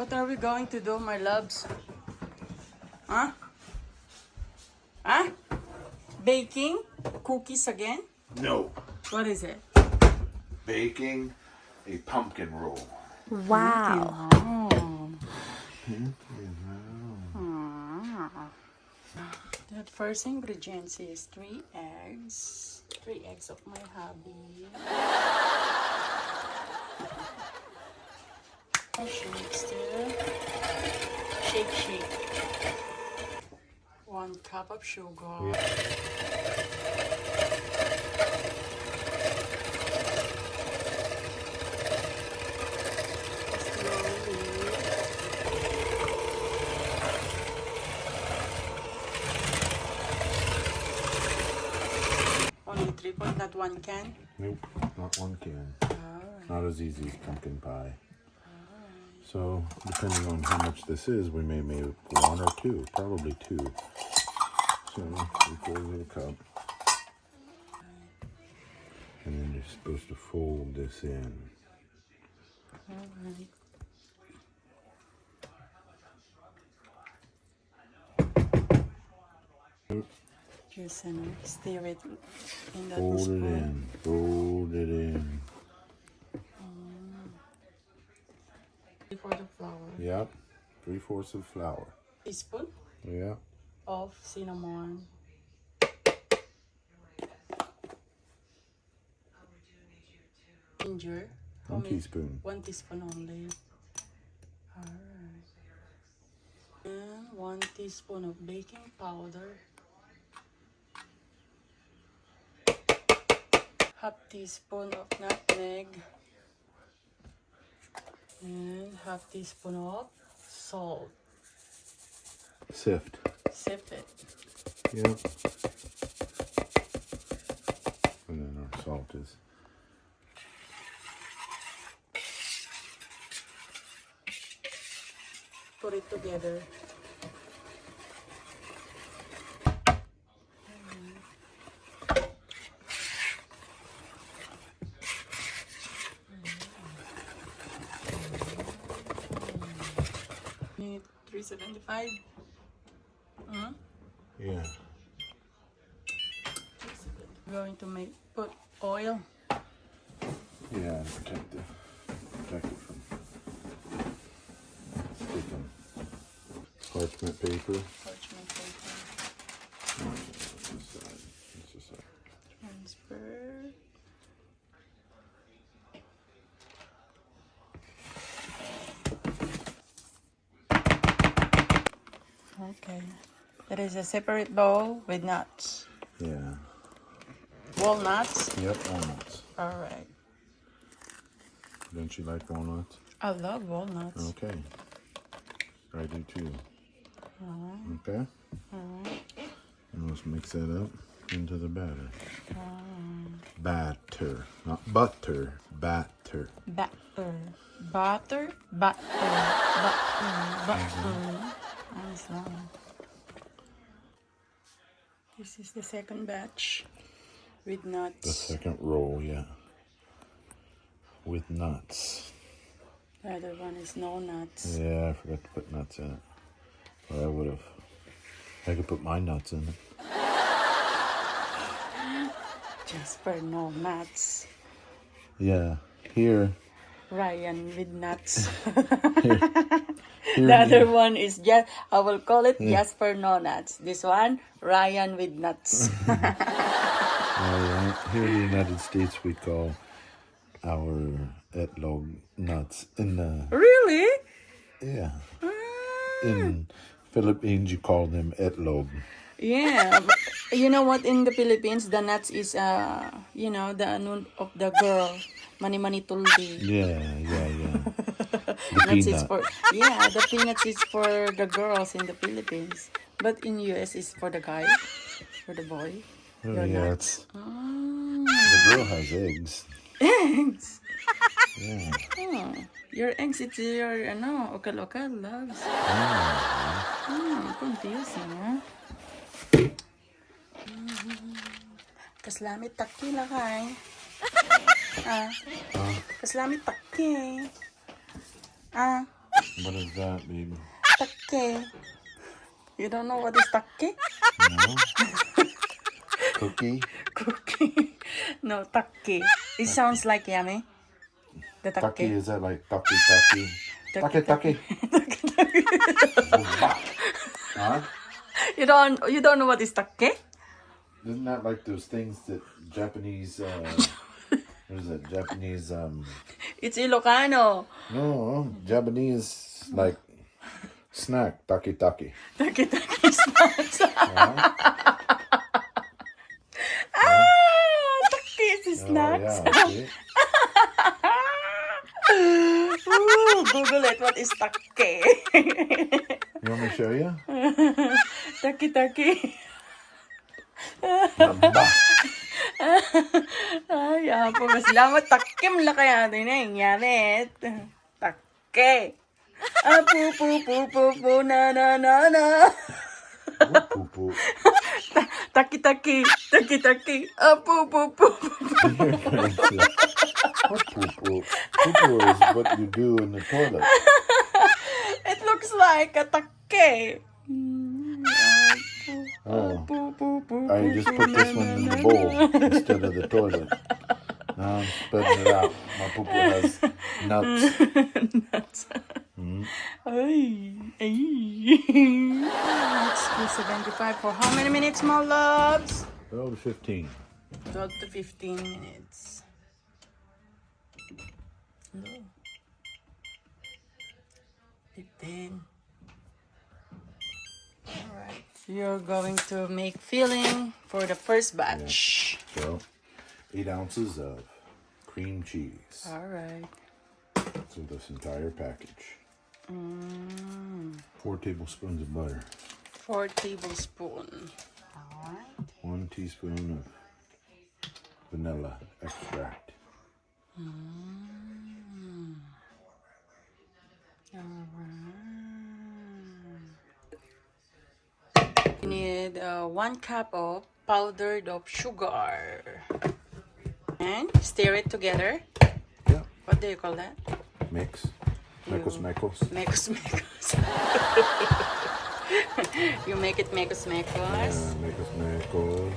What are we going to do, my loves? Huh? Huh? Baking? Cookies again? No. What is it? Baking a pumpkin roll. Wow. Oh. The first ingredients is 3 eggs. 3 eggs of my hubby. She needs to shake. 1 cup of sugar. Only 3 points, not 1 can. Nope, not 1 can. Not as easy as pumpkin pie. So, depending on how much this is, we may make 1 or 2, probably 2. So, 3/4 of a cup. And then you're supposed to fold this in. Alright. Just stir it in that Fold it spoon. in, fold it in. For the flour. Yep, 3/4 of flour. Teaspoon Yeah, of cinnamon. Ginger. 1 teaspoon. 1 teaspoon only. Alright. And 1 teaspoon of baking powder. Half teaspoon of nutmeg. And half teaspoon of salt. Sift. Sift it. Yep. And then our salt is. Put it together. Need 375. Yeah. Going to put oil. Yeah, protect it from sticking. Parchment paper. Parchment paper. This side. Transfer. Okay. There is a separate bowl with nuts. Yeah. Walnuts. Yep, walnuts. Alright. Don't you like walnuts? I love walnuts. Okay. I do too. Okay. And let's mix that up into the batter. Batter, not butter. Batter. Butter. Butter. Butter. Nice one. This is the second batch with The nuts. second roll, yeah. With nuts. The other one is no nuts. Yeah, I forgot to put nuts in it. But I would have. I could put my nuts in it. Just for no nuts. Yeah. Here. Ryan with nuts. Here The other one is just, I will call it just for no nuts. This one, Ryan with nuts. Here in the United States, we call our etlog nuts. In the Really? yeah. In Philippines, you call them etlog. Yeah. But you know what? In the Philippines, the nuts is, you know, the ano of the girl. Mani tuldi. Yeah. The Nuts is peanut. for, yeah, the peanuts is for the girls in the Philippines. But in US, is for the guy, for the boy. Oh, Your yeah, nuts. the girl has eggs. Eggs. Yeah. Oh, your eggs, it's your, ano, okal-okal, loves. Confusing, ha? Kaslamit takki lakay. Kaslamit takki. What is that, baby? Takke. You don't know what is takke? No. Cookie. Cookie. No, takke. It sounds like yummy. The Taki, takke. is that like taki taki? Taki taki. Huh? You don't know what is takke? Isn't that like those things that Japanese, what is that? Japanese, It's Ilocano. no, Japanese, like, snack, taki taki. Takke takke snacks. Takke is snacks. Oh, yeah, see? Ooh, Google it. What is takke? You want me to show you? Takke takke. Bah. Ay, apo. Salamat. Takke mo lang kaya din na ingyarit. Takke. Apo, po, po, po, po, na, na, na, na. Oh, poo poo. Taki, taki. Taki, taki. Apo, po, po, po. What poo poo? Poo poo is what you do in the toilet. It looks like a takke. Oh, Poo, poo, poo, I just put this one in the bowl instead of the toilet. Now I'm spreading it out. My poo poo has nuts. Nuts. Ay, ay. It's 2:75 for how many minutes, my loves? 12 to 15. 12 to 15 minutes. No. 15. Alright. You're going to make filling for the first batch. So, 8 ounces of cream cheese. Alright. So this entire package. 4 tablespoons of butter. 4 tablespoons. Alright. 1 teaspoon of vanilla extract. You need 1 cup of powdered of sugar. And stir it together. Yeah. What do you call that? Mix. Mekos mekos. Mekos mekos. You make it mekos mekos. Yeah, mekos mekos.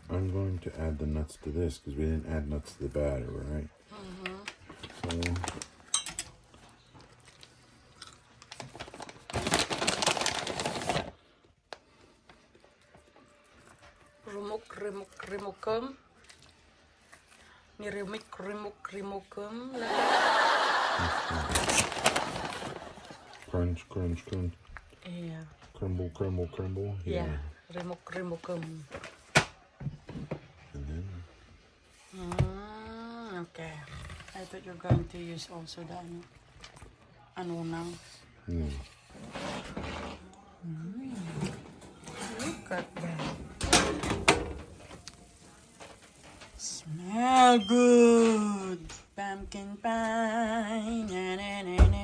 I'm going to add the nuts to this because we didn't add nuts to the batter, right? So Remukum. Remukum. crunch, crunch, crunch. Yeah. Crumble, crumble, crumble. Yeah. Remukum. And then Okay. I thought you're going to use also the ano now. Look at that. Smell good. Pumpkin pie. Na, na, na, na.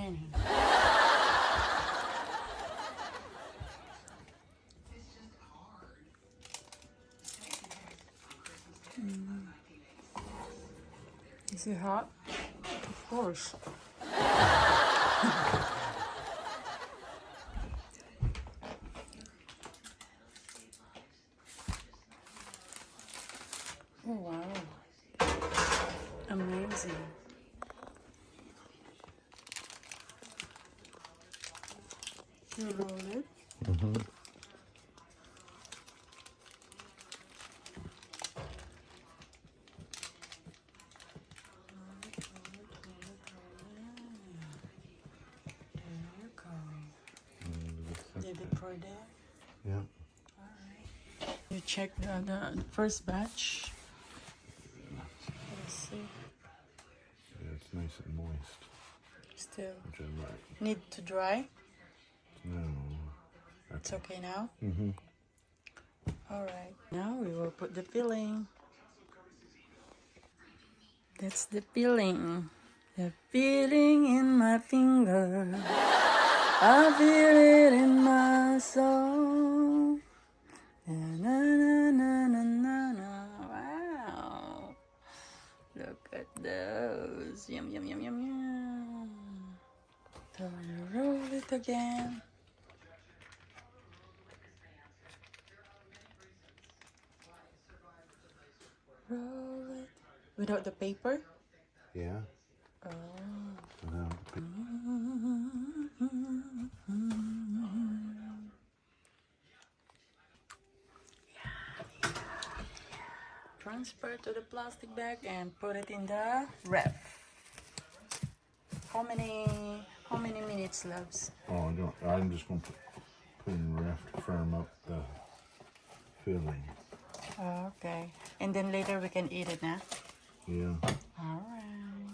Is it hot? Of course. Oh, wow. Amazing. You roll it. Did it for there? yeah. Alright. You check the first batch. Let's see. Yeah, it's nice and moist, Still which I like. need to dry. No. It's okay now? Alright. Now we will put the filling. That's the filling. The feeling in my finger. I feel it in my soul. Na, na, na, Yum, yum, yum, yum, yum. So you roll it again. Roll it. Without the paper? Yeah. Oh. Without the Transfer to the plastic bag and put it in the wrap. How many minutes, loves? Oh, I don't. I'm just going to put in ref to firm up the filling. Okay. And then later we can eat it now. Yeah. Alright.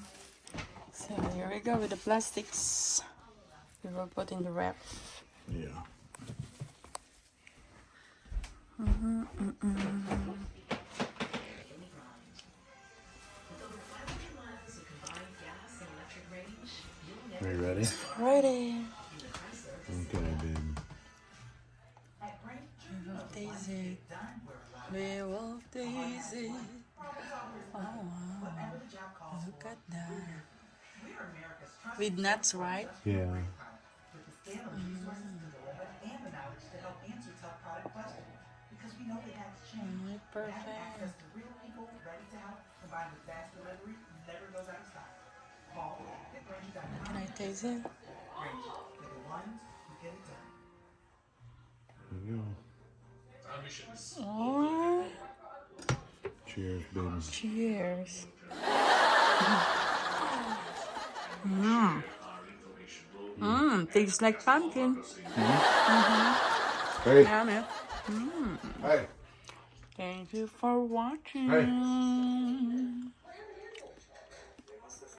So here we go with the plastics. We will put in the wrap. Yeah. Are you ready? Ready. Okay, babe. We will taste it. We will taste it. Oh, wow. Look at that. With nuts, right? Yeah. Perfect. Can I taste it? There you go. Oh, Cheers, baby. cheers. Tastes like pumpkin. Hey. Yummy. Hey. Thank you for watching. Hey.